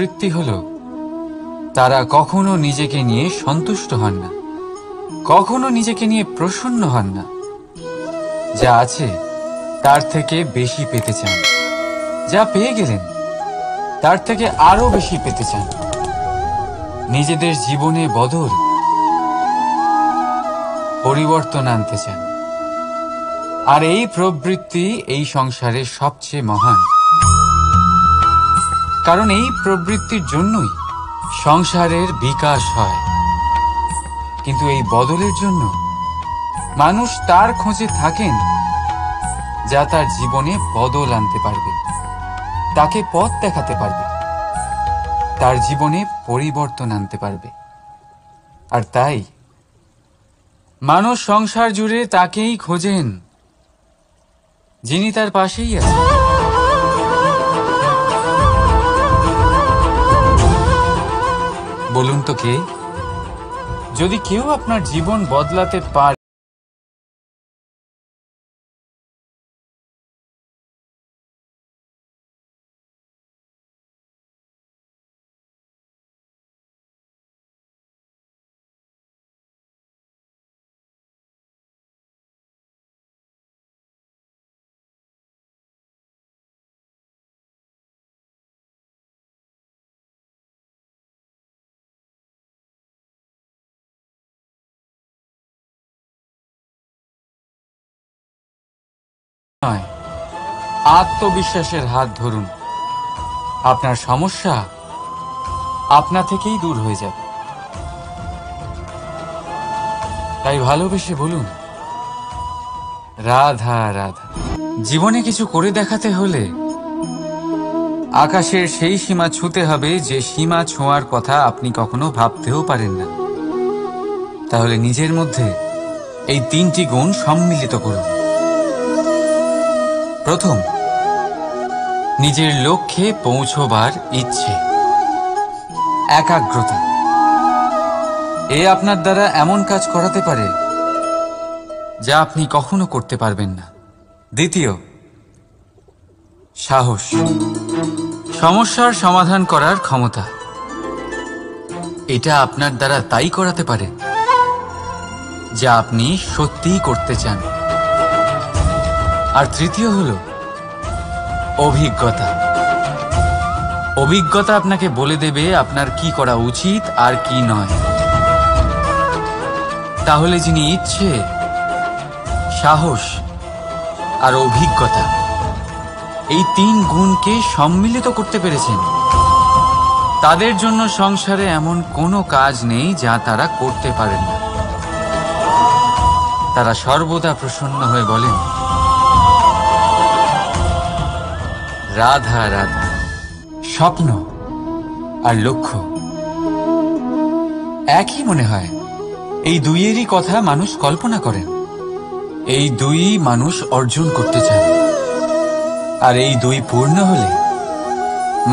প্রবৃত্তি হল তারা কখনো নিজেকে নিয়ে সন্তুষ্ট হন না, কখনো নিজেকে নিয়ে প্রসন্ন হন না। যা আছে তার থেকে বেশি পেতে চান, যা পেয়ে গেলেন তার থেকে আরো বেশি পেতে চান। নিজেদের জীবনে বদল, পরিবর্তন আনতে চান। আর এই প্রবৃত্তি এই সংসারের সবচেয়ে মহান, কারণ এই প্রবৃত্তির জন্যই সংসারের বিকাশ হয়। কিন্তু এই বদলের জন্য মানুষ তার খোঁজে থাকেন যা তার জীবনে বদল আনতে পারবে, তাকে পথ দেখাতে পারবে, তার জীবনে পরিবর্তন আনতে পারবে। আর তাই মানুষ সংসার জুড়ে তাকেই খোঁজেন যিনি তার পাশেই আছেন। বলুন তো কে? যদি কেউ আপনার জীবন বদলাতে পারে, নয়, আত্মবিশ্বাসের হাত ধরুন। আপনার সমস্যা আপনা থেকেই দূর হয়ে যাবে। তাই ভালোবেসে বলুন, রাধা রাধা। জীবনে কিছু করে দেখাতে হলে আকাশের সেই সীমা ছুঁতে হবে যে সীমা ছোঁয়ার কথা আপনি কখনো ভাবতেও পারেন না। তাহলে নিজের মধ্যে এই তিনটি গুণ সম্মিলিত করুন। প্রথম, নিজের লক্ষ্যে পৌঁছবার ইচ্ছে, একাগ্রতা। এ আপনার দ্বারা এমন কাজ করাতে পারে যা আপনি কখনো করতে পারবেন না। দ্বিতীয়, সাহস, সমস্যার সমাধান করার ক্ষমতা। এটা আপনার দ্বারা তাই করাতে পারে যা আপনি সত্যিই করতে চান। আর তৃতীয় হলো অভিজ্ঞতা। অভিজ্ঞতা আপনাকে বলে দেবে আপনার কি করা উচিত আর কি নয়। তাহলে যিনি ইচ্ছে, সাহস আর অভিজ্ঞতা এই তিন গুণকে সম্মিলিত করতে পেরেছেন, তাদের জন্য সংসারে এমন কোনো কাজ নেই যা তারা করতে পারেন না। তারা সর্বদা প্রসন্ন হয়ে বলেন, রাধা রাধা। স্বপ্ন আর লক্ষ্য একই মনে হয়। এই দুইয়েরই কথা মানুষ কল্পনা করেন। এই দুই মানুষ অর্জন করতে চান। আর এই দুই পূর্ণ হলে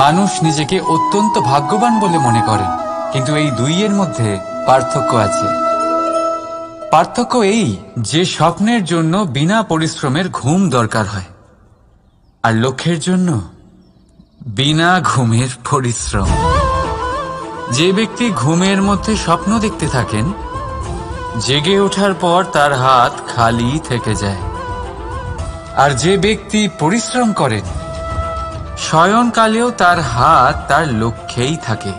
মানুষ নিজেকে অত্যন্ত ভাগ্যবান বলে মনে করেন। কিন্তু এই দুইয়ের মধ্যে পার্থক্য আছে। পার্থক্য এই যে স্বপ্নের জন্য বিনা পরিশ্রমের ঘুম দরকার হয়, আর লক্ষ্যের জন্য বিনা ঘুমের পরিশ্রম। যে ব্যক্তি ঘুমের মধ্যে স্বপ্ন দেখতে থাকেন, জেগে ওঠার পর তার হাত খালি থেকে যায়। আর যে ব্যক্তি পরিশ্রম করেন, শয়নকালেও তার হাত তার লক্ষ্যেই থাকে।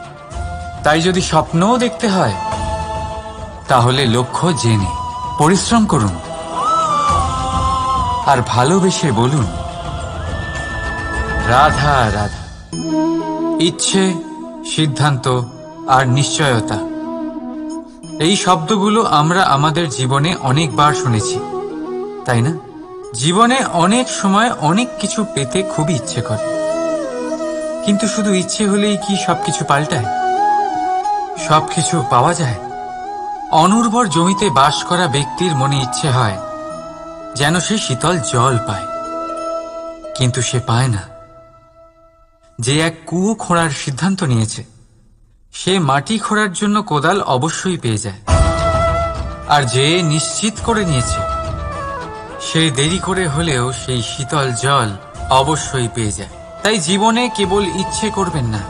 তাই যদি স্বপ্নও দেখতে হয়, তাহলে লক্ষ্য জেনে পরিশ্রম করুন আর ভালোবেসে বলুন, রাধা রাধা। ইচ্ছে, সিদ্ধান্ত আর নিশ্চয়তা, এই শব্দগুলো আমরা আমাদের জীবনে অনেকবার শুনেছি, তাই না? জীবনে অনেক সময় অনেক কিছু পেতে খুবই ইচ্ছে করে, কিন্তু শুধু ইচ্ছে হলেই কি সবকিছু পাল্টায়? সবকিছু পাওয়া যায়? অনুর্বর জমিতে বাস করা ব্যক্তির মনে ইচ্ছে হয় যেন সে শীতল জল পায়, কিন্তু সে পায় না। যে এক কুয়ো খোঁড়ার সিদ্ধান্ত নিয়েছে, সে মাটি খোঁড়ার জন্য কোদাল অবশ্যই পেয়ে যায়। আর যে নিশ্চিত করে নিয়েছে, সে দেরি করে হলেও সেই শীতল জল অবশ্যই পেয়ে যায়। তাই জীবনে কেবল ইচ্ছে করবেন না,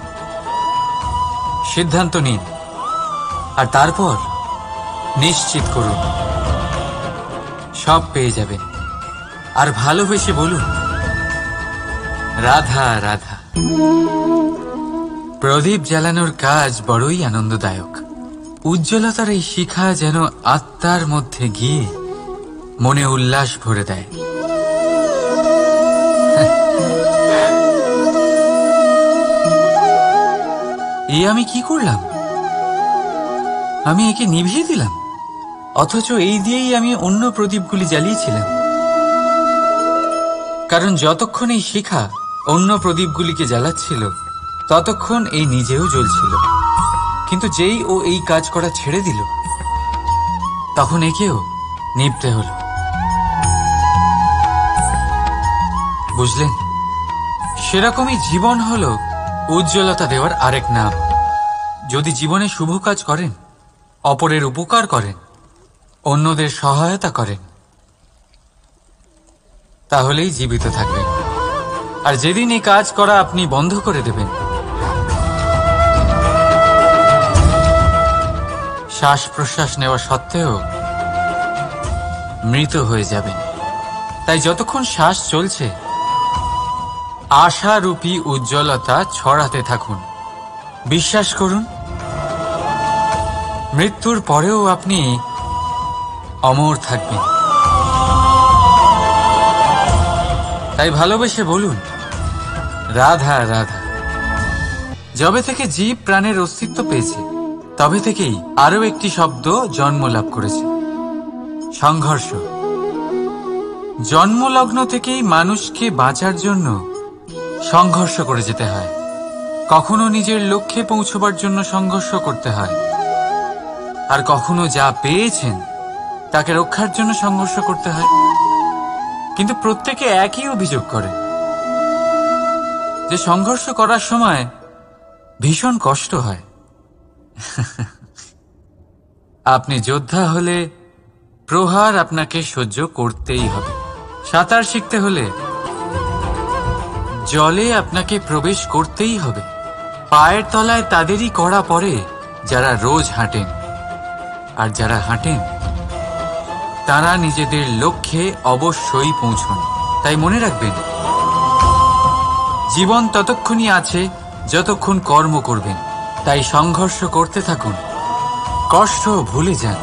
সিদ্ধান্ত নিন আর তারপর নিশ্চিত করুন, সব পেয়ে যাবেন। আর ভালোবেসে বলুন, রাধা রাধা। প্রদীপ জ্বালানোর কাজ বড়ই আনন্দদায়ক। উজ্জ্বলতার এই শিখা যেন আত্মার মধ্যে গিয়ে মনে উল্লাস ভরে দেয়। এ আমি কি করলাম? আমি একে নিভিয়ে দিলাম, অথচ এই দিয়েই আমি অন্য প্রদীপগুলি জ্বালিয়েছিলাম। কারণ যতক্ষণ এই শিখা অন্য প্রদীপগুলিকে জ্বালাচ্ছিল ততক্ষণ এই নিজেও জ্বলছিল। কিন্তু যেই ও এই কাজ করা ছেড়ে দিল তখন একেও নিভতে হলো। বুঝলেন? সেরকমই জীবন হলো উজ্জ্বলতা দেওয়ার আরেক নাম। যদি জীবনে শুভ কাজ করেন, অপরের উপকার করেন, অন্যদের সহায়তা করেন, তাহলেই জীবিত থাকবেন। আর যেদিন এই কাজ করা আপনি বন্ধ করে দেবেন, শ্বাস প্রশ্বাস নেওয়া সত্ত্বেও মৃত হয়ে যাবেন। তাই যতক্ষণ শ্বাস চলছে আশারূপী উজ্জ্বলতা ছড়াতে থাকুন। বিশ্বাস করুন, মৃত্যুর পরেও আপনি অমর থাকবেন। তাই ভালোবেসে বলুন, রাধা রাধা। যবে থেকে জীব প্রাণের অস্তিত্ব পেয়েছে তবে থেকেই আরো একটি শব্দ জন্ম লাভ করেছে, সংঘর্ষ। জন্মলগ্ন থেকেই মানুষকে বাঁচার জন্য সংঘর্ষ করে যেতে হয়। কখনো নিজের লক্ষ্যে পৌঁছবার জন্য সংঘর্ষ করতে হয়, আর কখনো যা পেয়েছেন তাকে রক্ষার জন্য সংঘর্ষ করতে হয়। কিন্তু প্রত্যেকে একই অভিযোগ করে যে সংঘর্ষ করার সময় ভীষণ কষ্ট হয়। আপনি যোদ্ধা হলে প্রহার আপনাকে সহ্য করতেই হবে। সাঁতার শিখতে হলে জলে আপনাকে প্রবেশ করতেই হবে। পায়ের তলায় তাদেরই কড়া পড়ে যারা রোজ হাঁটেন, আর যারা হাঁটেন তারা নিজেদের লক্ষ্যে অবশ্যই পৌঁছন। তাই মনে রাখবেন, জীবন ততক্ষণই আছে যতক্ষণ কর্ম করবেন। তাই সংঘর্ষ করতে থাকুন, কষ্ট ভুলে যান,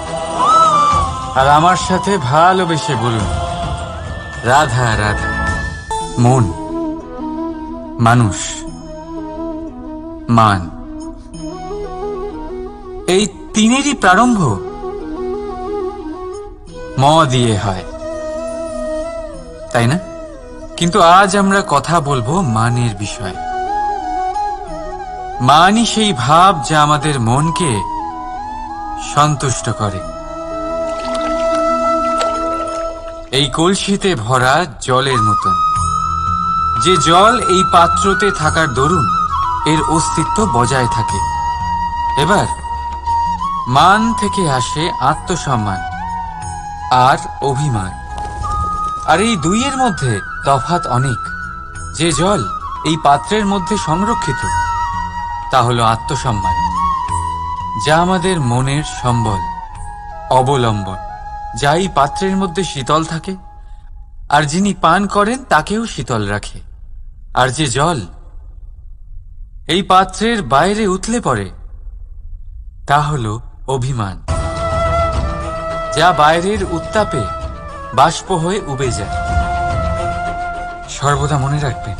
আর আমার সাথে ভালোবেসে বলুন, রাধা রাধা। মন, মানুষ, মান, এই তিনেরই প্রারম্ভ ম দিয়ে হয়, তাই না? কিন্তু আজ আমরা কথা বলবো মানের বিষয়ে। মানই সেই ভাব যা আমাদের মনকে সন্তুষ্ট করে। এই কলসিতে ভরা জলের মতন, যে জল এই পাত্রতে থাকার দরুন এর অস্তিত্ব বজায় থাকে। এবার মান থেকে আসে আত্মসম্মান আর অভিমান, আর এই দুইয়ের মধ্যে তফাৎ অনেক। যে জল এই পাত্রের মধ্যে সংরক্ষিত তা হলো আত্মসম্মান, যা আমাদের মনের সম্বল, অবলম্বন, যা এই পাত্রের মধ্যে শীতল থাকে, আর যিনি পান করেন তাকেও শীতল রাখে। আর যে জল এই পাত্রের বাইরে উতলে পড়ে তা হলো অভিমান, যা বাইরের উত্তাপে বাষ্প হয়ে উবে যায়। সর্বদা মনে রাখবেন,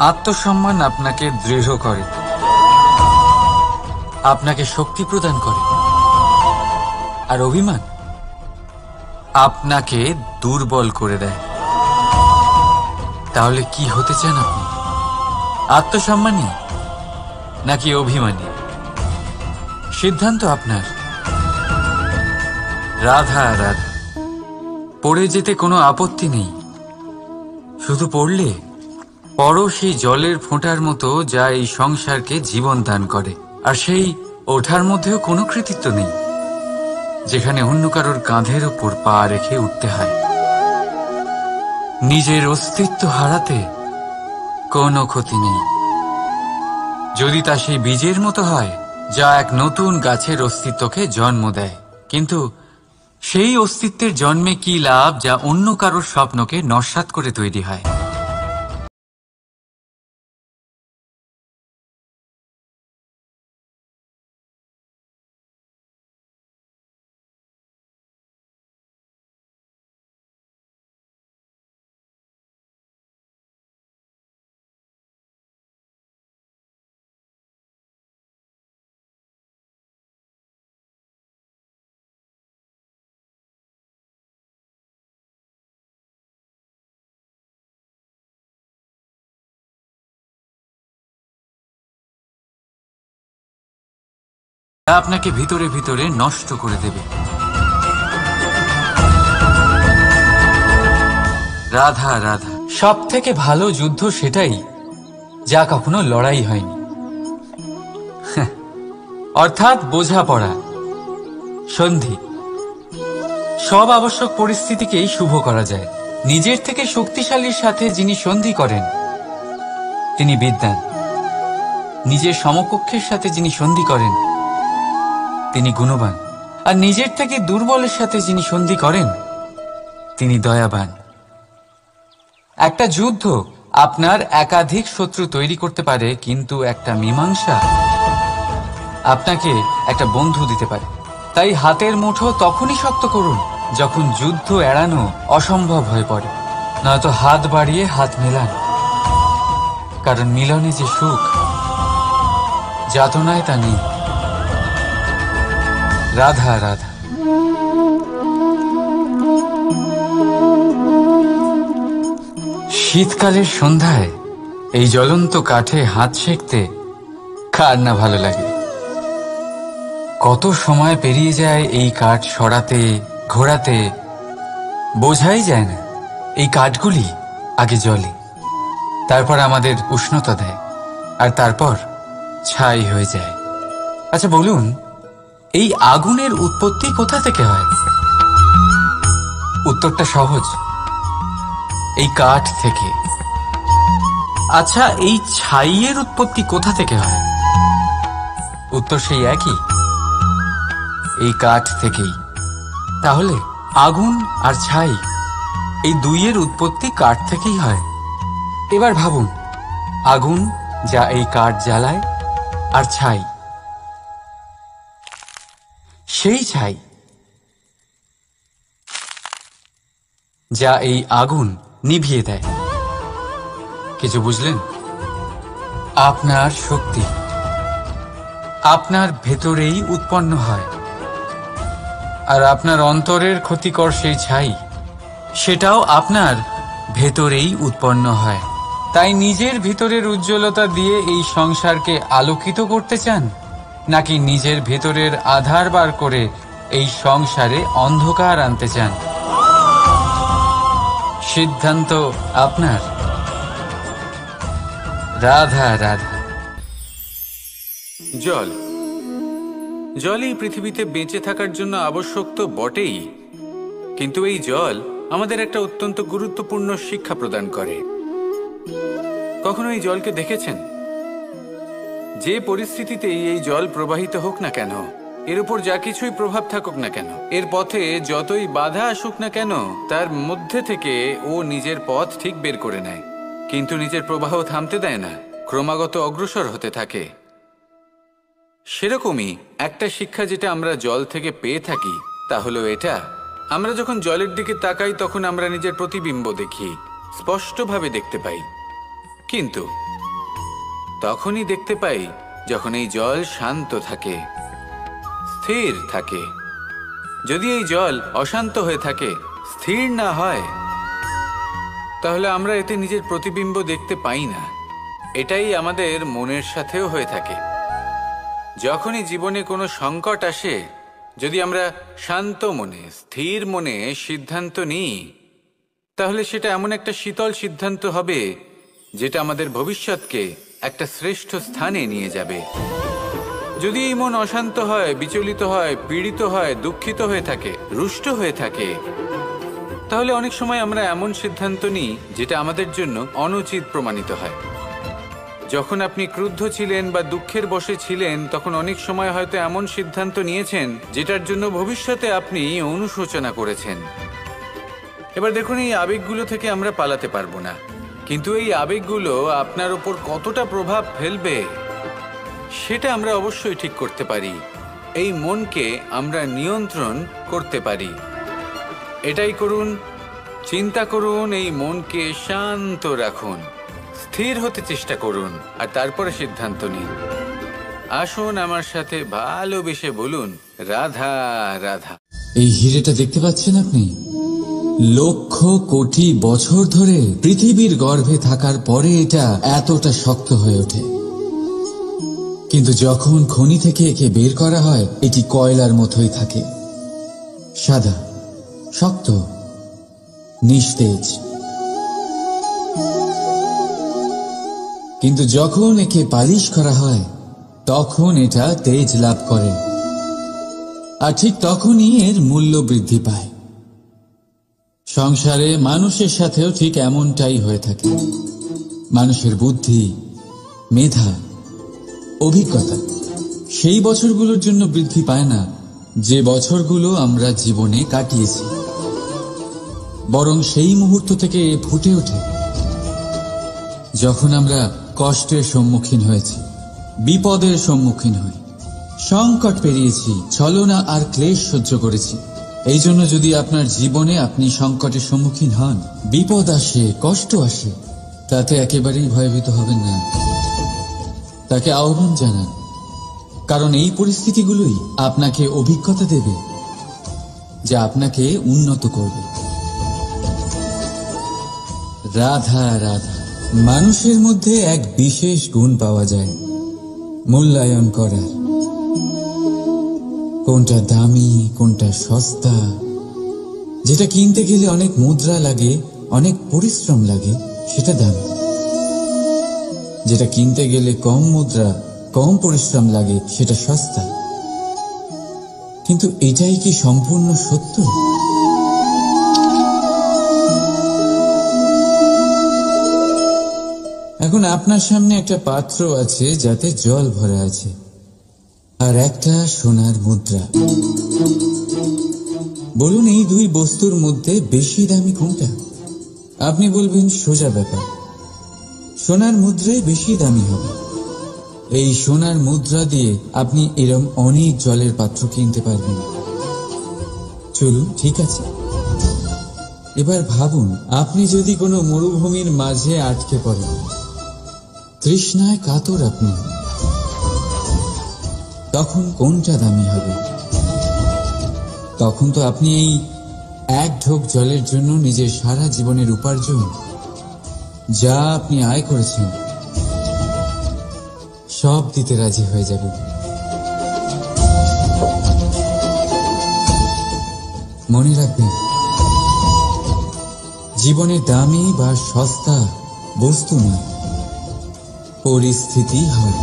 আত্মসম্মান আপনাকে দৃঢ় করে, আপনাকে শক্তি প্রদান করে, আর অভিমান আপনাকে দুর্বল করে দেয়। তাহলে কি হতে চান আপনি? আত্মসম্মানী নাকি অভিমানী? সিদ্ধান্ত আপনার। রাধা রাধা। পড়ে যেতে কোনো আপত্তি নেই, শুধু পড়লে পড়ো সেই জলের ফোঁটার মতো যা এই সংসারকে জীবন দান করে। আর সেই ওঠার মধ্যেও কোনো কৃতিত্ব নেই, যেখানে অন্য কারোর কাঁধের ওপর পা রেখে উঠতে হয়। নিজের অস্তিত্ব হারাতে কোনো ক্ষতি নেই, যদি তা সেই বীজের মতো হয় যা এক নতুন গাছের অস্তিত্বকে জন্ম দেয়, কিন্তু সেই অস্তিত্বের জন্মে কি লাভ যা অন্য কারোর স্বপ্নকে নস্যাৎ করে তৈরি হয়। তা আপনাকে ভিতরে ভিতরে নষ্ট করে দেবে। রাধা রাধা। সব থেকে ভালো যুদ্ধ সেটাই যা কখনো লড়াই হয়নি, অর্থাৎ বোঝাপড়া, সন্ধি। সব আবশ্যক পরিস্থিতিকেই শুভ করা যায়। নিজের থেকে শক্তিশালীর সাথে যিনি সন্ধি করেন তিনি বিদ্বান। নিজের সমকক্ষের সাথে যিনি সন্ধি করেন তিনি গুণবান। আর নিজের থেকে দুর্বলের সাথে যিনি সন্ধি করেন তিনি দয়াবান। একটা যুদ্ধ আপনার একাধিক শত্রু তৈরি করতে পারে, কিন্তু একটা মীমাংসা আপনাকে একটা বন্ধু দিতে পারে। তাই হাতের মুঠো তখনই শক্ত করুন যখন যুদ্ধ এড়ানো অসম্ভব হয়ে পড়ে, নয়তো হাত বাড়িয়ে হাত মেলান, কারণ মিলনে যে সুখ, যাতনায় তা নেই। রাধা রাধা। শীতকালের সন্ধ্যায় এই জ্বলন্ত কাঠে হাত সেঁকতে কার না ভালো লাগে। কত সময় পেরিয়ে যায় এই কাঠ সরাতে, ঘোরাতে, বোঝাই যায় না। এই কাঠগুলি আগে জ্বলে, তারপর আমাদের উষ্ণতা দেয়, আর তারপর ছাই হয়ে যায়। আচ্ছা বলুন, এই আগুনের উৎপত্তি কোথা থেকে হয়? উত্তরটা সহজ, এই কাঠ থেকে। আচ্ছা, এই ছাইয়ের উৎপত্তি কোথা থেকে হয়? উত্তর সেই একই, এই কাঠ থেকেই। তাহলে আগুন আর ছাই, এই দুইয়ের উৎপত্তি কাঠ থেকেই হয়। এবার ভাবুন, আগুন যা এই কাঠ জ্বালায়, আর ছাই সেই ছাই যা এই আগুন নিভিয়ে দেয়। কিছু বুঝলেন? আপনার শক্তি আপনার ভেতরেই উৎপন্ন হয়, আর আপনার অন্তরের ক্ষতিকর সেই ছাই, সেটাও আপনার ভেতরেই উৎপন্ন হয়। তাই নিজের ভিতরের উজ্জ্বলতা দিয়ে এই সংসারকে আলোকিত করতে চান, নাকি নিজের ভেতরের আধার বার করে এই সংসারে অন্ধকার আনতে চান? সিদ্ধান্ত আপনার। রাধা রাধা। জল জলই পৃথিবীতে বেঁচে থাকার জন্য আবশ্যক তো বটেই, কিন্তু এই জল আমাদের একটা অত্যন্ত গুরুত্বপূর্ণ শিক্ষা প্রদান করে। কখনো এই জলকে দেখেছেন? যে পরিস্থিতিতেই এই জল প্রবাহিত হোক না কেন, এর উপর যা কিছুই প্রভাব থাকুক না কেন, এর পথে যতই বাধা আসুক না কেন, তার মধ্যে থেকে ও নিজের পথ ঠিক বের করে নেয়, কিন্তু নিজের প্রবাহ থামতে দেয় না, ক্রমাগত অগ্রসর হতে থাকে। সেরকমই একটা শিক্ষা যেটা আমরা জল থেকে পেয়ে থাকি, তা হলো এটা: আমরা যখন জলের দিকে তাকাই তখন আমরা নিজের প্রতিবিম্ব দেখি, স্পষ্টভাবে দেখতে পাই। কিন্তু তখনই দেখতে পাই যখন এই জল শান্ত থাকে, স্থির থাকে। যদি এই জল অশান্ত হয়ে থাকে, স্থির না হয়, তাহলে আমরা এতে নিজের প্রতিবিম্ব দেখতে পাই না। এটাই আমাদের মনের সাথেও হয়ে থাকে। যখনই জীবনে কোনো সংকট আসে, যদি আমরা শান্ত মনে, স্থির মনে সিদ্ধান্ত নিই, তাহলে সেটা এমন একটা শীতল সিদ্ধান্ত হবে যেটা আমাদের ভবিষ্যৎকে একটা শ্রেষ্ঠ স্থানে নিয়ে যাবে। যদি এই মন অশান্ত হয়, বিচলিত হয়, পীড়িত হয়, দুঃখিত হয়ে থাকে, রুষ্ট হয়ে থাকে, তাহলে অনেক সময় আমরা এমন সিদ্ধান্ত নিই যেটা আমাদের জন্য অনুচিত প্রমাণিত হয়। যখন আপনি ক্রুদ্ধ ছিলেন বা দুঃখের বশে ছিলেন, তখন অনেক সময় হয়তো এমন সিদ্ধান্ত নিয়েছেন যেটার জন্য ভবিষ্যতে আপনি অনুশোচনা করেছেন। এবার দেখুন, এই আবেগগুলো থেকে আমরা পালাতে পারবো না, কিন্তু এই আবেগগুলো আপনার ওপর কতটা প্রভাব ফেলবে সেটা আমরা অবশ্যই ঠিক করতে পারি। এই মনকে আমরা নিয়ন্ত্রণ করতে পারি। এটাই করুন, চিন্তা করুন, এই মনকে শান্ত রাখুন, স্থির হতে চেষ্টা করুন, আর তারপরে সিদ্ধান্ত নিন। আসুন আমার সাথে ভালোবেসে বলুন, রাধা রাধা। এই হিরেটা দেখতে পাচ্ছেন আপনি? লক্ষ কোটি বছর ধরে পৃথিবীর গর্ভে থাকার পরে এটা এতটা শক্ত হয়ে ওঠে, কিন্তু যখন খনি থেকে একে বের করা হয় এটি কয়লার মতোই থাকে, সাদা, শক্ত, নিস্তেজ। কিন্তু যখন একে পালিশ করা হয় তখন এটা তেজ লাভ করে, আর ঠিক তখনই এর মূল্য বৃদ্ধি পায়। সংসারে মানুষের সাথেও ঠিক এমনটাই হয়ে থাকে। মানুষের বুদ্ধি, মেধা, অভিজ্ঞতা সেই বছরগুলোর জন্য বৃদ্ধি পায় না যে বছরগুলো আমরা জীবনে কাটিয়েছি, বরং সেই মুহূর্ত থেকে ফুটে ওঠে যখন আমরা কষ্টের সম্মুখীন হয়েছি, বিপদের সম্মুখীন হই, সংকট পেরিয়েছি, ছলনা আর ক্লেশ সহ্য করেছি। এই জন্য যদি আপনার জীবনে আপনি সংকটের সম্মুখীন হন, বিপদ আসে, কষ্ট আসে, তাতে একেবারেই ভয়ভীত হবেন না, তাকে আহ্বান জানান, কারণ এই পরিস্থিতিগুলোই আপনাকে অভিজ্ঞতা দেবে যা আপনাকে উন্নত করবে। রাধা রাধা। মানুষের মধ্যে এক বিশেষ গুণ পাওয়া যায়, মূল্যায়ন করার। কোনটা দামি, কোনটা সস্তা, যেটা কিনতে গেলে অনেক মুদ্রা লাগে, অনেক পরিশ্রম লাগে, সেটা দামি। যেটা কিনতে গেলে কম মুদ্রা, কম পরিশ্রম লাগে, সেটা সস্তা। কিন্তু এটাই কি সম্পূর্ণ সত্য? এখন আপনার সামনে একটা পাত্র আছে যাতে জল ভরা আছে, আর একটা সোনার মুদ্রা। বলুন, এই দুই বস্তুর মধ্যে বেশি দামি কোনটা? আপনি বলবেন সোজা ব্যাপার, সোনার মুদ্রাই বেশি দামি হবে। এই সোনার মুদ্রা দিয়ে আপনি এরম অনেক জলের পাত্র কিনতে পারবেন। চলুন, ঠিক আছে। এবার ভাবুন, আপনি যদি কোনো মরুভূমির মাঝে আটকে পড়েন, তৃষ্ণায় কাতর আপনি, তখন কোনটা দামি হবে? তখন তো আপনি এই এক ঢোক জলের জন্য নিজের সারা জীবনের উপার্জন, যা আপনি আয় করেছেন, সব দিতে রাজি হয়ে যাবেন। মনে রাখবেন, জীবনে দামি বা সস্তা বস্তু না, পরিস্থিতি হয়।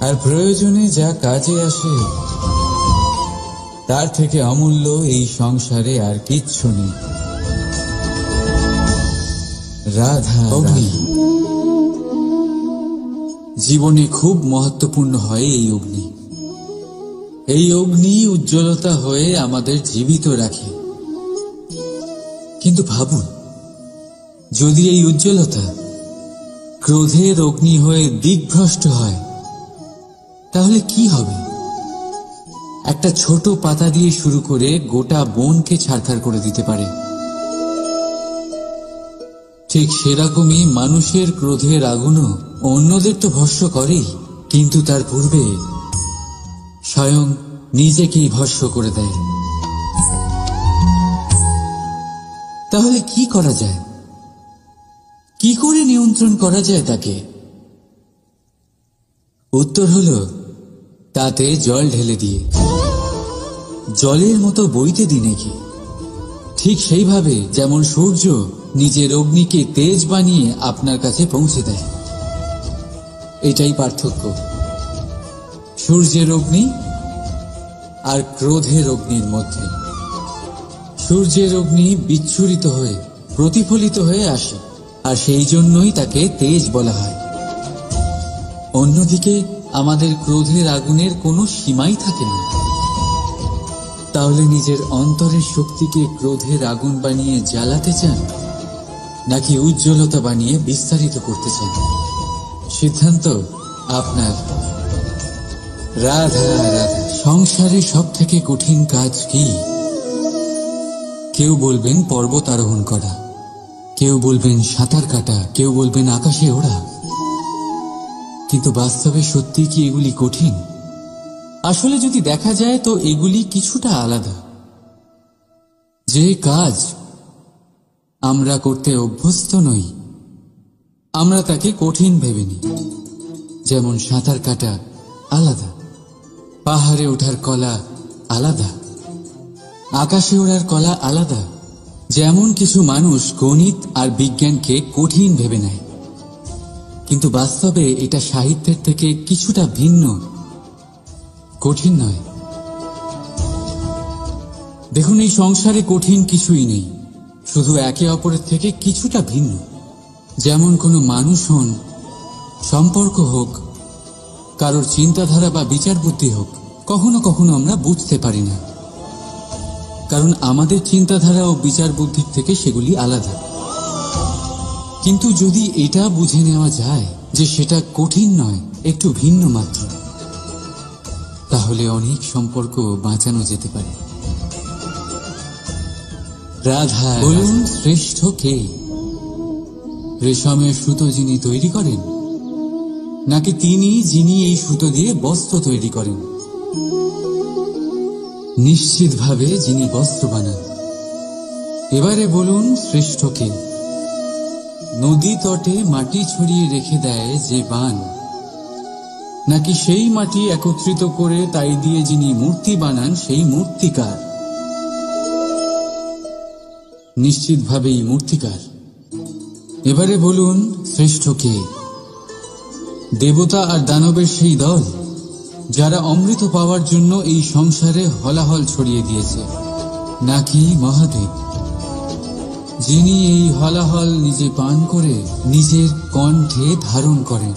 আর প্রয়োজনে যা কাজে আসে তার থেকে অমূল্য এই সংসারে আর কিচ্ছু নেই। রাধা। অগ্নি জীবনে খুব মহত্বপূর্ণ হয়। এই অগ্নি, এই অগ্নি উজ্জ্বলতা হয়ে আমাদের জীবিত রাখে। কিন্তু ভাবুন, যদি এই উজ্জ্বলতা ক্রোধের অগ্নি হয়ে দিকভ্রষ্ট হয়, তাহলে কি হবে? একটা ছোট পাতা দিয়ে শুরু করে গোটা বনকে ছারখার করে দিতে পারে। ঠিক সেরকমই মানুষের ক্রোধের আগুনও অন্যদের তো ভস্ম করেই, কিন্তু তার পূর্বে স্বয়ং নিজেকেই ভস্ম করে দেয়। তাহলে কি করা যায়? কি করে নিয়ন্ত্রণ করা যায় তাকে? উত্তর হলো, তাতে জল ঢেলে দিয়ে, জলের মতো বইতে দিন একে। ঠিক সেইভাবে যেমন সূর্য নিজের অগ্নিকে তেজ বানিয়ে আপনার কাছে পৌঁছে দেয়। এটাই পার্থক্য সূর্যের অগ্নি আর ক্রোধের অগ্নির মধ্যে। সূর্যের অগ্নি বিচ্ছুরিত হয়ে প্রতিফলিত হয়ে আসে, আর সেই জন্যই তাকে তেজ বলা হয়। অন্যদিকে আমাদের ক্রোধের আগুনের কোনো সীমাই থাকে না। তাহলে নিজের অন্তরের শক্তিকে ক্রোধের আগুন বানিয়ে জ্বালাতে চান, নাকি উজ্জ্বলতা বানিয়ে বিস্তারিত করতে চান? সিদ্ধান্ত আপনার। রাধা রাধা। সংসারে সব থেকে কঠিন কাজ কি? কেউ বলবেন পর্বত আরোহণ করা, কেউ বলবেন সাঁতার কাটা, কেউ বলবেন আকাশে ওড়া। কিন্তু বাস্তবে সত্যি কি এগুলি কঠিন? আসলে যদি দেখা যায় তো এগুলি কিছুটা আলাদা। যে কাজ আমরা করতে অভ্যস্ত নই, আমরা তাকে কঠিন ভেবে নিই। যেমন সাঁতার কাটা আলাদা, পাহাড়ে ওঠার কলা আলাদা, আকাশে ওড়ার কলা আলাদা। যেমন কিছু মানুষ গণিত আর বিজ্ঞানকে কঠিন ভেবে নেয়, কিন্তু বাস্তবে এটা সাহিত্যের থেকে কিছুটা ভিন্ন, কঠিন নয়। দেখুন, এই সংসারে কঠিন কিছুই নেই, শুধু একে অপরের থেকে কিছুটা ভিন্ন। যেমন কোনো মানুষ হন, সম্পর্ক হোক, কারোর চিন্তাধারা বা বিচার বুদ্ধি হোক, কখনো কখনো আমরা বুঝতে পারি না, কারণ আমাদের চিন্তাধারা ও বিচার বুদ্ধির থেকে সেগুলি আলাদা। কিন্তু যদি এটা বুঝে নেওয়া যায় যে সেটা কঠিন নয়, একটু ভিন্ন মাত্র, তাহলে অনেক সম্পর্ক বাঁচানো যেতে পারে। রাধা। বলুন, শ্রেষ্ঠ কে? রেশমের সুতো যিনি তৈরি করেন, নাকি তিনি যিনি এই সুতো দিয়ে বস্ত্র তৈরি করেন? নিশ্চিতভাবে যিনি বস্ত্র বানান। এবারে বলুন, শ্রেষ্ঠ কে? নদী তটে মাটি ছড়িয়ে রেখে দেয় যে বান, নাকি সেই মাটি একত্রিত করে তাই দিয়ে যিনি মূর্তি বানান সেই মূর্তিকার? নিশ্চিতভাবেই মূর্তিকার। এবারে বলুন, শ্রেষ্ঠ কে? দেবতা আর দানবের সেই দল যারা অমৃত পাওয়ার জন্য এই সংসারে হলাহল ছড়িয়ে দিয়েছে, নাকি মহাদেব যিনি এই হলাহল নিজে পান করে নিজের কণ্ঠে ধারণ করেন?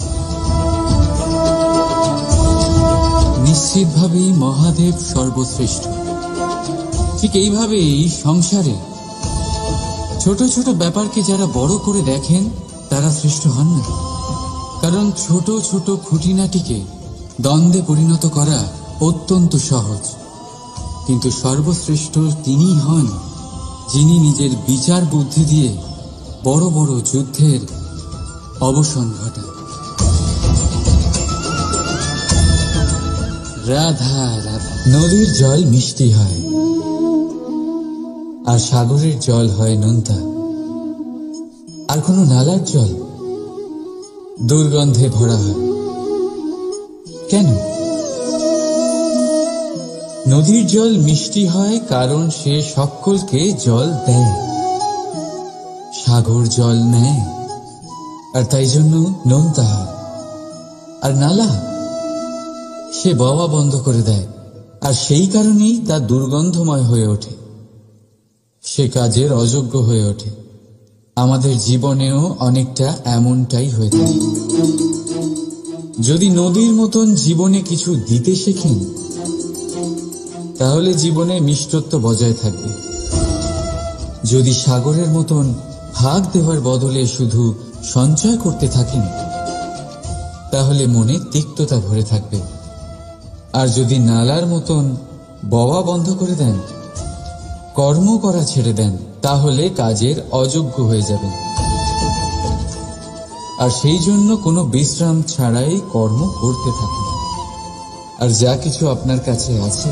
নিশ্চিতভাবেই মহাদেব সর্বশ্রেষ্ঠ। ঠিক এইভাবেই সংসারে ছোট ছোট ব্যাপারকে যারা বড় করে দেখেন তারা শ্রেষ্ঠ হন না, কারণ ছোট ছোট খুঁটিনাটিকে দ্বন্দ্বে পরিণত করা অত্যন্ত সহজ। কিন্তু সর্বশ্রেষ্ঠ তিনিই হন যিনি নিজের বিচার বুদ্ধি দিয়ে বড় বড় যুদ্ধের অবসান ঘটান। রাধা রাধা। নদীর জল মিষ্টি হয়, আর সাগরের জল হয় নোনতা, আর কোনো নালার জল দুর্গন্ধে ভরা হয়। কেন? নদীর জল মিষ্টি হয় কারণ সে সকলকে জল দেয়, সাগর জল নেয়, আর তাই জন্য নোনতা হয়। আর নালা সে বওয়া বন্ধ করে দেয়, আর সেই কারণেই তা দুর্গন্ধময় হয়ে ওঠে, সে কাজের অযোগ্য হয়ে ওঠে। আমাদের জীবনেও অনেকটা এমনটাই হয়ে থাকে। যদি নদীর মতন জীবনে কিছু দিতে শেখেন, তাহলে জীবনে মিষ্টত্ব বজায় থাকবে। যদি সাগরের মতন ভাগ দেওয়ার বদলে শুধু সঞ্চয় করতে থাকেন, তাহলে মনে তিক্ততা ভরে থাকবে। আর যদি নালার মতন বওয়া বন্ধ করে দেন, কর্ম করা ছেড়ে দেন, তাহলে কাজের অযোগ্য হয়ে যাবেন। আর সেই জন্য কোনো বিশ্রাম ছাড়াই কর্ম করতে থাকুন। আর যা কিছু আপনার কাছে আছে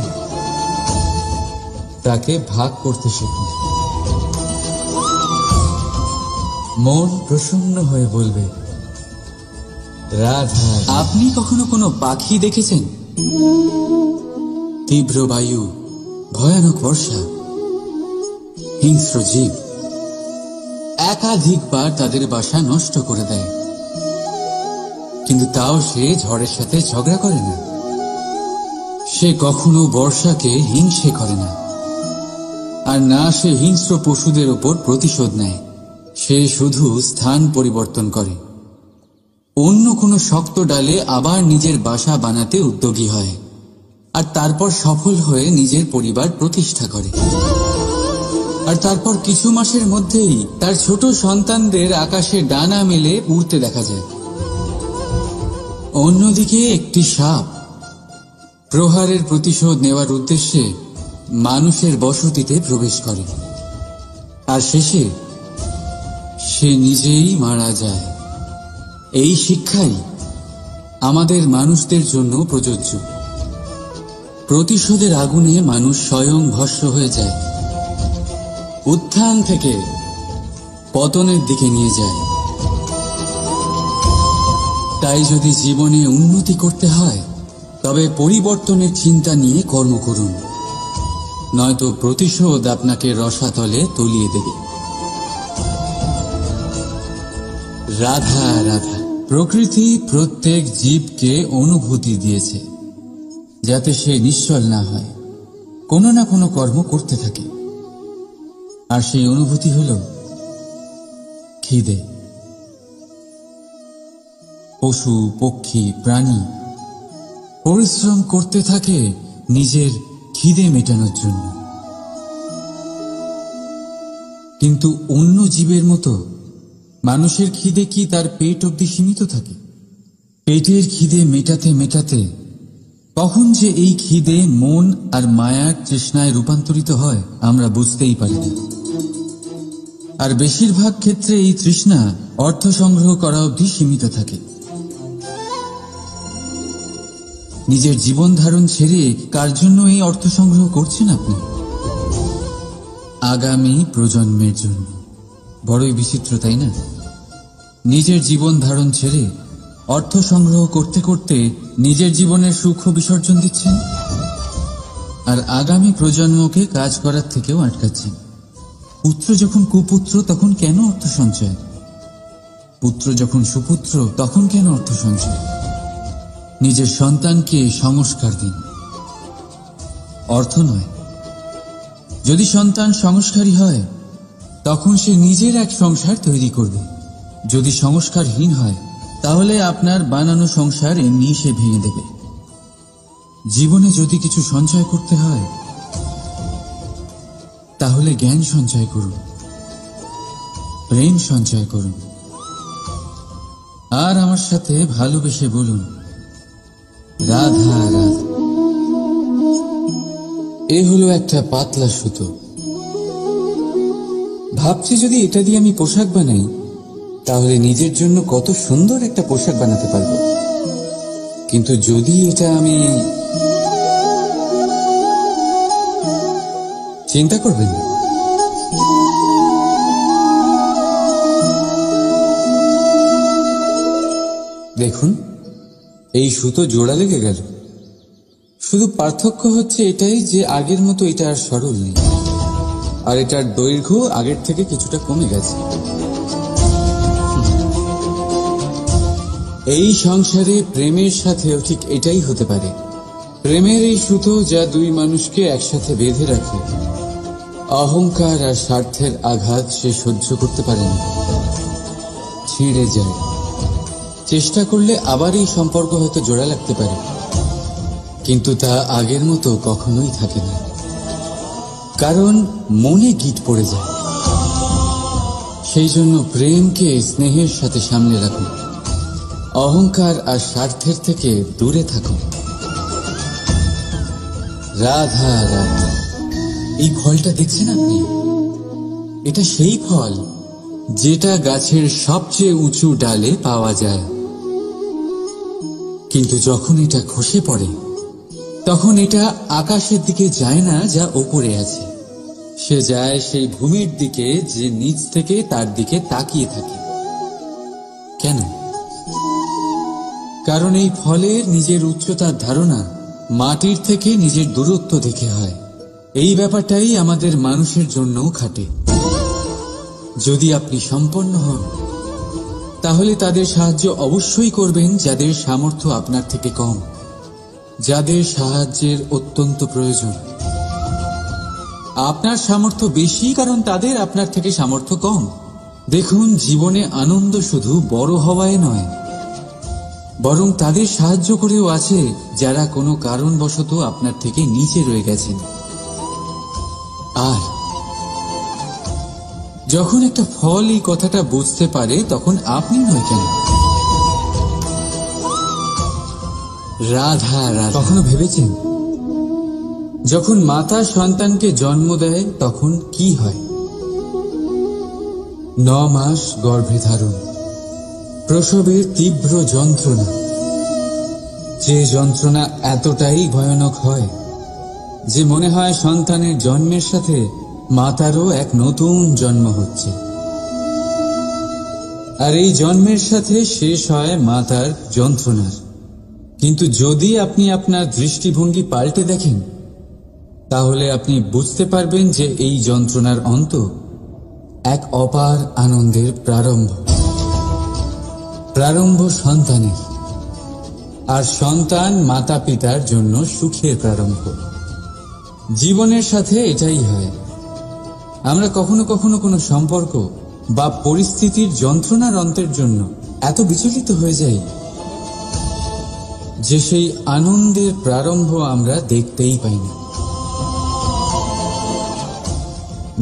তাকে ভাগ করতে শিখুন। মন প্রসন্ন হয়ে বলবে, রাধা। আপনি কখনো কোনো পাখি দেখেছেন? তীব্র বায়ু, ভয়ানক বর্ষা, হিংস্র জীব একাধিকবার তাদের বাসা নষ্ট করে দেয়, কিন্তু তাও সে ঝড়ের সাথে ঝগড়া করে না। সে কখনো বর্ষাকে হিংসে করে না, আর না সে হিংস্র পশুদের ওপর প্রতিশোধ নেয়। সে শুধু স্থান পরিবর্তন করে, অন্য কোনো শক্ত ডালে আবার নিজের বাসা বানাতে উদ্যোগী হয়, আর তারপর সফল হয়ে নিজের পরিবার প্রতিষ্ঠা করে। আর তারপর কিছু মাসের মধ্যেই তার ছোট সন্তানদের আকাশে ডানা মেলে উড়তে দেখা যায়। অন্যদিকে একটি সাপ প্রহারের প্রতিশোধ নেওয়ার উদ্দেশ্যে মানুষের বসতিতে প্রবেশ করে, আর শেষে সে নিজেই মারা যায়। এই শিক্ষাই আমাদের মানুষদের জন্য প্রযোজ্য। প্রতিশোধের আগুনে মানুষ স্বয়ং ভস্ম হয়ে যায়, উত্থান থেকে পতনের দিকে নিয়ে যায়। তাই যদি জীবনে উন্নতি করতে হয় তবে পরিবর্তনের চিন্তা নিয়ে কর্ম করুন, নয়তো প্রতিশোধ আপনাকে রসাতলে তলিয়ে দেবে। রাধা রাধা। প্রকৃতি প্রত্যেক জীবকে অনুভূতি দিয়েছে যাতে সে নিশ্চল না হয়, কোনো না কোনো কর্ম করতে থাকে। আর সেই অনুভূতি হল খিদে। পশু পক্ষী প্রাণী পরিশ্রম করতে থাকে নিজের খিদে মেটানোর জন্য, কিন্তু অন্য জীবের মতো মানুষের খিদে কি তার পেট অবধি সীমিত থাকে? পেটের খিদে মেটাতে মেটাতে কখন যে এই খিদে মন আর মায়ার তৃষ্ণায় রূপান্তরিত হয় আমরা বুঝতেই পারি না। আর বেশিরভাগ ক্ষেত্রে এই তৃষ্ণা অর্থ সংগ্রহ করা অবধি সীমিত থাকে। নিজের জীবন ধারণ ছেড়ে কার জন্য এই অর্থ সংগ্রহ করছেন আপনি? আগামী প্রজন্মের জন্য। বড়ই বিচিত্র, তাই না? নিজের জীবন ধারণ ছেড়ে অর্থ সংগ্রহ করতে করতে নিজের জীবনের সুখ বিসর্জন দিচ্ছেন, আর আগামী প্রজন্মকে কাজ করার থেকেও আটকাচ্ছেন। পুত্র যখন কুপুত্র তখন কেন অর্থ সঞ্চয়? পুত্র যখন সুপুত্র তখন কেন অর্থ সঞ্চয়? নিজের সন্তানকে সংস্কার দিন, অর্থ নয়। যদি সন্তান সংস্কারী হয় তখন সে নিজের এক সংসার তৈরি করবে। যদি সংস্কারহীন হয় তাহলে আপনার বানানো সংসার এমনি সে ভেঙে দেবে। জীবনে যদি কিছু সঞ্চয় করতে হয় তাহলে জ্ঞান সঞ্চয় করুন, প্রেম সঞ্চয় করুন, আর আমার সাথে ভালোবেসে বলুন রাধা রাধা। এ হলো একটা পাতলা সুতো। ভাবছি যদি এটা দিয়ে আমি পোশাক বানাই তাহলে নিজের জন্য কত সুন্দর একটা পোশাক বানাতে পারবো। কিন্তু যদি এটা আমি... চিন্তা করবেন না, দেখুন এই সুতো জোড়া লেগে গেল। শুধু পার্থক্য হচ্ছে এটাই যে আগের মতো এটা আর সরল নেই, আর এটার দৈর্ঘ্য আগের থেকে কিছুটা কমে গেছে। এই সংসারে প্রেমের সাথেও ঠিক এটাই হতে পারে। প্রেমের এই সুতো যা দুই মানুষকে একসাথে বেঁধে রাখে, অহংকার আর স্বার্থের আঘাত সে সহ্য করতে পারে না, ছিঁড়ে যায়। চেষ্টা করলে আবার এই সম্পর্ক হয়তো জোড়া লাগতে পারে, কিন্তু তা আগের মতো কখনোই থাকে না, কারণ মনে গিট পড়ে যায়। সেই জন্য প্রেমকে স্নেহের সাথে সামনে রাখুন, অহংকার আর স্বার্থের থেকে দূরে থাকুন। রাধা রাধা। এই ফলটা দেখছেন আপনি? এটা সেই ফল যেটা গাছের সবচেয়ে উঁচু ডালে পাওয়া যায়, কিন্তু যখন এটা খসে পড়ে তখন এটা আকাশের দিকে যায় না যা ওপরে আছে, সে যায় সেই ভূমির দিকে যে নিচ থেকে তার দিকে তাকিয়ে থাকে। কেন? কারণ এই ফলের নিজের উচ্চতার ধারণা মাটির থেকে নিজের দূরত্ব দেখে হয়। এই ব্যাপারটাই আমাদের মানুষের জন্যও খাটে। যদি আপনি সম্পন্ন হন তাহলে তাদের সাহায্য অবশ্যই করবেন যাদের সামর্থ্য আপনার থেকে কম, যাদের সাহায্যের অত্যন্ত প্রয়োজন। আপনার সামর্থ্য বেশি কারণ তাদের আপনার থেকে সামর্থ্য কম। দেখুন, জীবনে আনন্দ শুধু বড় হওয়ায় নয়, বরং তাদের সাহায্য করেও আছে যারা কোনো কারণবশত আপনার থেকে নিচে রয়ে গেছেন। আর যখন একটা ফল এই কথাটা বুঝতে পারে, তখন আপনি নয় কেন, রাধা রাধা। কখনো ভেবেছেন যখন মাতা সন্তানকে জন্ম দেয় তখন কি হয়? 9 মাস গর্ভে ধারণ, প্রসবের তীব্র যন্ত্রণা, যে যন্ত্রণা এতটাই ভয়ানক হয় যে মনে হয় সন্তানের জন্মের সাথে মাতারও এক নতুন জন্ম হচ্ছে। আর এই জন্মের সাথে শেষ হয় মাতার যন্ত্রণার। কিন্তু যদি আপনি আপনার দৃষ্টিভঙ্গি পাল্টে দেখেন, তাহলে আপনি বুঝতে পারবেন যে এই যন্ত্রণার অন্ত এক অপার আনন্দের প্রারম্ভ সন্তানের, আর সন্তান মাতা পিতার জন্য সুখের প্রারম্ভ। জীবনের সাথে এটাই হয়। আমরা কখনো কখনো কোনো সম্পর্ক বা পরিস্থিতির যন্ত্রণার অন্তের জন্য এত বিচলিত হয়ে যাই যে সেই আনন্দের প্রারম্ভ আমরা দেখতেই পাই না।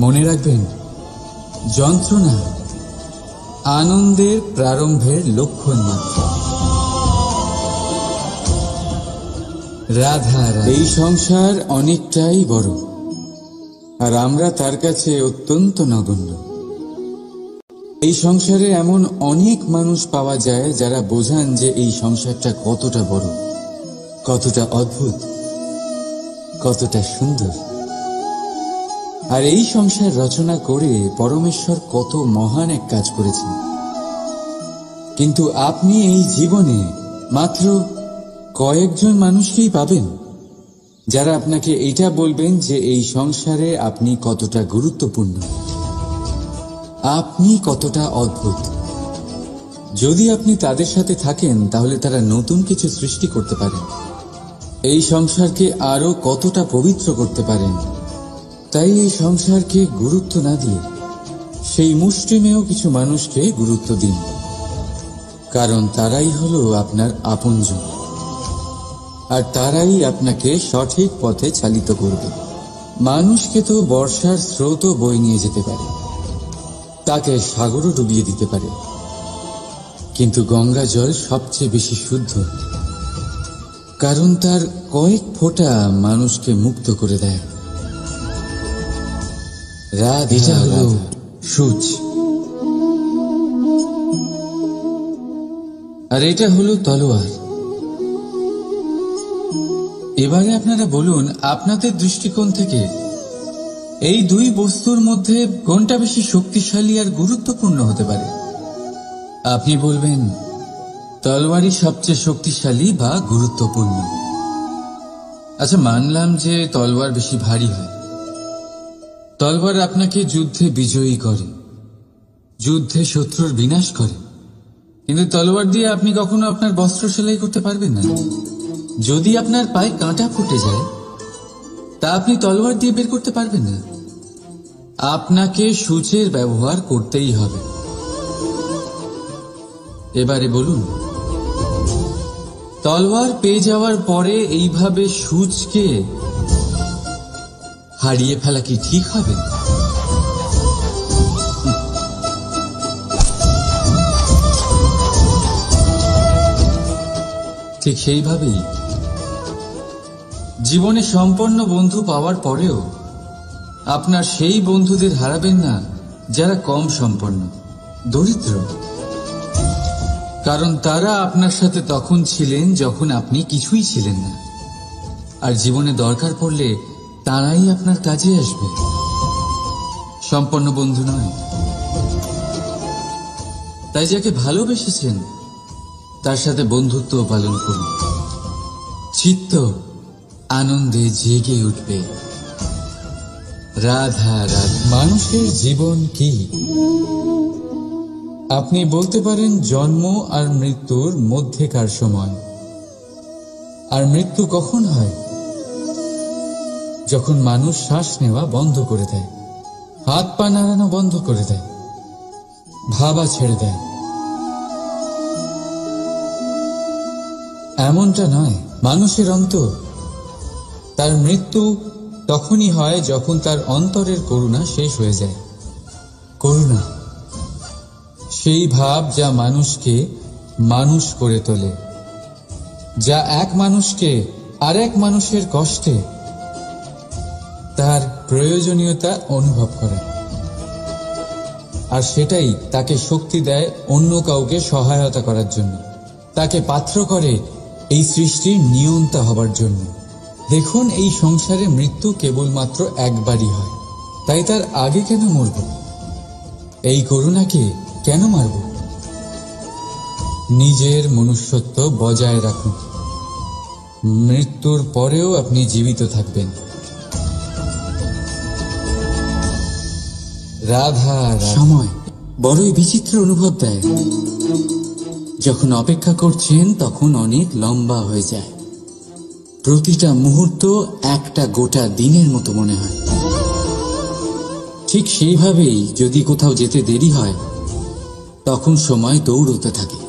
মনে রাখবেন, যন্ত্রণা আনন্দের প্রারম্ভের লক্ষণ মাত্র। রাধা রাধা। এই সংসার অনেকটাই বড়, আর আমরা তার কাছে অত্যন্ত নগণ্য। এই সংসারে এমন অনেক মানুষ পাওয়া যায় যারা বোঝান যে এই সংসারটা কতটা বড়, কতটা অদ্ভুত, কতটা সুন্দর। আর এই সংসার রচনা করে পরমেশ্বর কত মহান এক কাজ করেছেন। কিন্তু আপনি এই জীবনে মাত্র কয়েকজন মানুষকেই পাবেন যারা আপনাকে এটা বলবেন যে এই সংসারে আপনি কতটা গুরুত্বপূর্ণ, আপনি কতটা অদ্ভুত। যদি আপনি তাদের সাথে থাকেন, তাহলে তারা নতুন কিছু সৃষ্টি করতে পারেন, এই সংসারকে আরো কতটা পবিত্র করতে পারেন। তাই এই সংসারকে গুরুত্ব না দিয়ে সেই মুষ্টিমেয় কিছু মানুষকে গুরুত্ব দিন, কারণ তারাই হলো আপনার আপনজন, আর তারাই আপনাকে সঠিক পথে চালিত করবে। মানুষকে তো বর্ষার স্রোতও বয়ে নিয়ে যেতে পারে, তাকে সাগরও ডুবিয়ে দিতে পারে, কিন্তু গঙ্গা জল সবচেয়ে বেশি শুদ্ধ, কারণ তার কয়েক ফোঁটা মানুষকে মুক্ত করে দেয়। রাধা হলো সূচ, আর এটা হলো তলোয়ার। এবারে আপনারা বলুন, আপনাদের দৃষ্টিকোণ থেকে এই দুই বস্তুর মধ্যে কোনটা বেশি শক্তিশালী আর গুরুত্বপূর্ণ হতে পারে? আপনি বলবেন তলোয়ারই সবচেয়ে শক্তিশালী বা গুরুত্বপূর্ণ। আচ্ছা, মানলাম যে তলোয়ার বেশি ভারী হয়। তলোয়ার আপনাকে যুদ্ধে বিজয়ী করে, যুদ্ধে শত্রুর বিনাশ করে, কিন্তু তলোয়ার দিয়ে আপনি কখনো আপনার বস্ত্র সেলাই করতে পারবেন না। যদি আপনার পায়ে কাঁটা ফুটে যায়, তা আপনি তলোয়ার দিয়ে বের করতে পারবেন না। আপনাকে সূচের ব্যবহার করতেই হবে। এবারে বলুন, তলোয়ার পেয়ে যাওয়ার পরে এইভাবে সূচকে হারিয়ে ফেলা কি ঠিক হবে? ঠিক সেইভাবেই জীবনে সম্পন্ন বন্ধু পাওয়ার পরেও আপনার সেই বন্ধুদের হারাবেন না যারা কম সম্পন্ন, দরিদ্র, কারণ তারা আপনার সাথে তখন ছিলেন যখন আপনি কিছুই ছিলেন না, আর জীবনে দরকার পড়লে তারাই আপনার কাজে আসবে, সম্পন্ন বন্ধু নয়। তাই যাকে ভালোবেসেছেন তার সাথে বন্ধুত্ব পালন করুন, চিত্ত আনন্দে জেগে উঠবে। রাধা রাধা। মানুষের জীবন কি? আপনি বলতে পারেন জন্ম আর মৃত্যুর মধ্যেকার সময়। আর মৃত্যু কখন হয়? যখন মানুষ শ্বাস নেওয়া বন্ধ করে দেয়, হাত পা নাড়ানো বন্ধ করে দেয়, ভাবা ছেড়ে দেন। এমনটা নয়, মানুষের অন্তর, তার মৃত্যু তখনই হয় যখন তার অন্তরের করুণা শেষ হয়ে যায়। করুণা সেই ভাব যা মানুষকে মানুষ করে তোলে, যা এক মানুষকে আরেক মানুষের কষ্টে তার প্রয়োজনীয়তা অনুভব করে, আর সেটাই তাকে শক্তি দেয় অন্য কাউকে সহায়তা করার জন্য, তাকে পাত্র করে এই সৃষ্টির নিয়ন্তা হবার জন্য। দেখুন, এই সংসারে মৃত্যু কেবলমাত্র একবারই হয়, তাই তার আগে কেন মরব? এই করুণাকে কেন মারব? নিজের মনুষ্যত্ব বজায় রাখুন, মৃত্যুর পরেও আপনি জীবিত থাকবেন। রাধা। সময় বড়ই বিচিত্র অনুভব দেয়। যখন অপেক্ষা করছেন তখন অনেক লম্বা হয়ে যায়, প্রতিটা মুহূর্ত একটা গোটা দিনের মতো মনে হয়। ঠিক সেইভাবেই যদি কোথাও যেতে দেরি হয় তখন সময় দৌড়তে থাকে,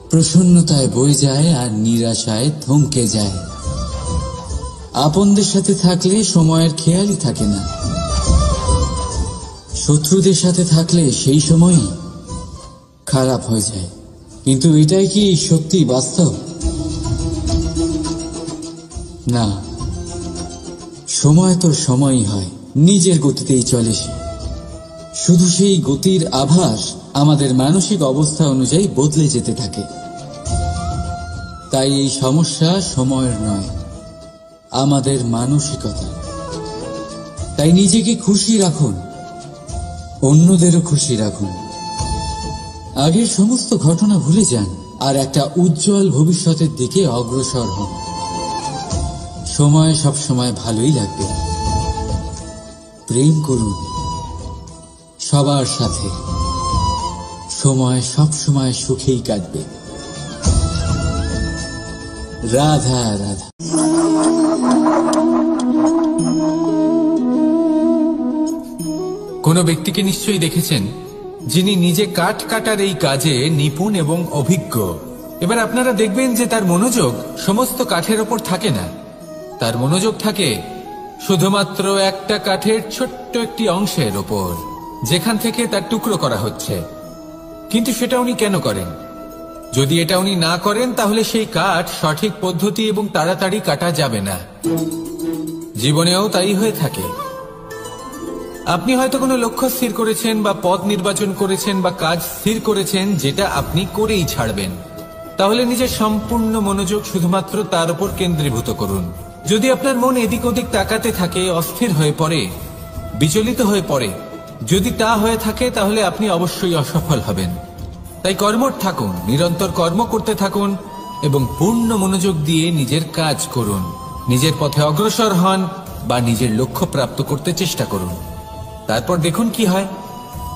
প্রসন্নতায় বয়ে যায় আর নিরাশায় থমকে যায়। আপনদের সাথে থাকলে সময়ের খেয়ালই থাকে না, শত্রুদের সাথে থাকলে সেই সময়ই খারাপ হয়ে যায়। কিন্তু এটাই কি সত্যি বাস্তব? না, সময় তো সময়ই হয়, নিজের গতিতেই চলে সে। শুধু সেই গতির আভাস আমাদের মানসিক অবস্থা অনুযায়ী বদলে যেতে থাকে। তাই এই সমস্যা সময়ের নয়, আমাদের মানসিকতা। তাই নিজেকে খুশি রাখুন, অন্যদেরও খুশি রাখুন। আগের সমস্ত ঘটনা ভুলে যান আর একটা উজ্জ্বল ভবিষ্যতের দিকে অগ্রসর হন। সময় সব সময় ভালোই লাগবে। প্রেম করুন সবার সাথে, সময় সব সময় সুখেই কাটবে। রাধা রাধা। কোনো ব্যক্তিকে নিশ্চয়ই দেখেছেন যিনি নিজে কাঠ কাটার এই কাজে নিপুণ এবং অভিজ্ঞ। এবার আপনারা দেখবেন যে তার মনোযোগ সমস্ত কাঠের ওপর থাকে না, তার মনোযোগ থাকে শুধুমাত্র একটা কাঠের ছোট্ট একটি অংশের ওপর, যেখান থেকে তার টুকরো করা হচ্ছে। কিন্তু সেটা উনি কেন করেন? যদি এটা উনি না করেন তাহলে সেই কাঠ সঠিক পদ্ধতি এবং তাড়াতাড়ি কাটা যাবে না। জীবনেও তাই হয়ে থাকে। আপনি হয়তো কোনো লক্ষ্য স্থির করেছেন বা পথ নির্বাচন করেছেন বা কাজ স্থির করেছেন যেটা আপনি করেই ছাড়বেন। তাহলে নিজের সম্পূর্ণ মনোযোগ শুধুমাত্র তার উপর কেন্দ্রীভূত করুন। যদি আপনার মন এদিক ওদিক তাকাতে থাকে, অস্থির হয়ে পড়ে, বিচলিত হয়ে পড়ে, যদি তা হয়ে থাকে তাহলে আপনি অবশ্যই অসফল হবেন। তাই কর্মঠ থাকুন, নিরন্তর কর্ম করতে থাকুন এবং পূর্ণ মনোযোগ দিয়ে নিজের কাজ করুন। নিজের পথে অগ্রসর হন বা নিজের লক্ষ্য প্রাপ্ত করতে চেষ্টা করুন। তারপর দেখুন কি হয়,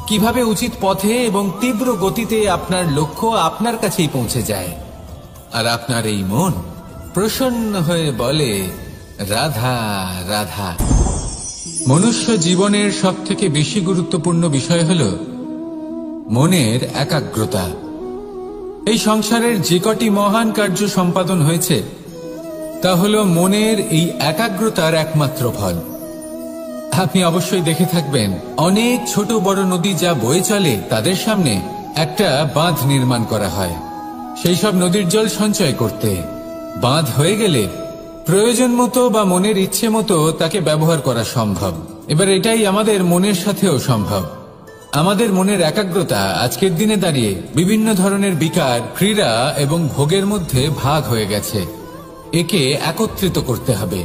কিভাবে উচিত পথে এবং তীব্র গতিতে আপনার লক্ষ্য আপনার কাছেই পৌঁছে যায়। আর আপনার এই মন প্রসন্ন হয়ে বলে রাধা রাধা। মনুষ্য জীবনের সবথেকে বেশি গুরুত্বপূর্ণ বিষয় হল মনের একাগ্রতা। এই সংসারের যে কটি মহান কার্য সম্পাদন হয়েছে তা হল মনের এই একাগ্রতার একমাত্র ফল। আপনি অবশ্যই দেখে থাকবেন অনেক ছোট বড় নদী যা বয়ে চলে তাদের সামনে একটা বাঁধ নির্মাণ করা হয় সেই সব নদীর জল সঞ্চয় করতে। বাঁধ হয়ে গেলে প্রয়োজন মতো বা মনের ইচ্ছে মতো তাকে ব্যবহার করা সম্ভব। এবার এটাই আমাদের মনের সাথেও সম্ভব। আমাদের মনের একাগ্রতা আজকের দিনে দাঁড়িয়ে বিভিন্ন ধরনের বিকার, ক্রীড়া এবং ভোগের মধ্যে ভাগ হয়ে গেছে। একে একত্রিত করতে হবে,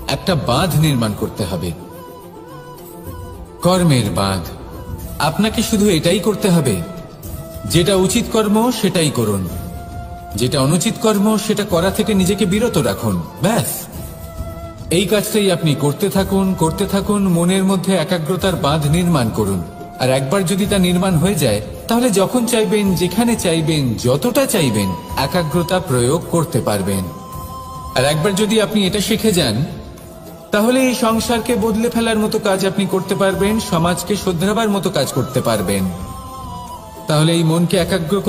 একটা বাঁধ নির্মাণ করতে হবে, কর্মের বাঁধ। আপনাকে শুধু এটাই করতে হবে, যেটা উচিত কর্ম সেটাই করুন, যেটা অনুচিত কর্ম সেটা করা থেকে নিজেকে বিরত রাখুন। ব্যাস, এই কাজটাই আপনি করতে থাকুন, করতে থাকুন। মনের মধ্যে একাগ্রতার বাঁধ নির্মাণ করুন। আর একবার যদি তা নির্মাণ হয়ে যায় তাহলে যখন চাইবেন, যেখানে চাইবেন, যতটা চাইবেন একাগ্রতা প্রয়োগ করতে পারবেন। আর একবার যদি আপনি এটা শিখে যান তাহলে এই সংসারকে বদলে ফেলার মতো কাজ আপনি করতে পারবেন, সমাজকে শোধরাবার মতো কাজ করতে পারবেন। তাহলে এই মনকে একাগ্র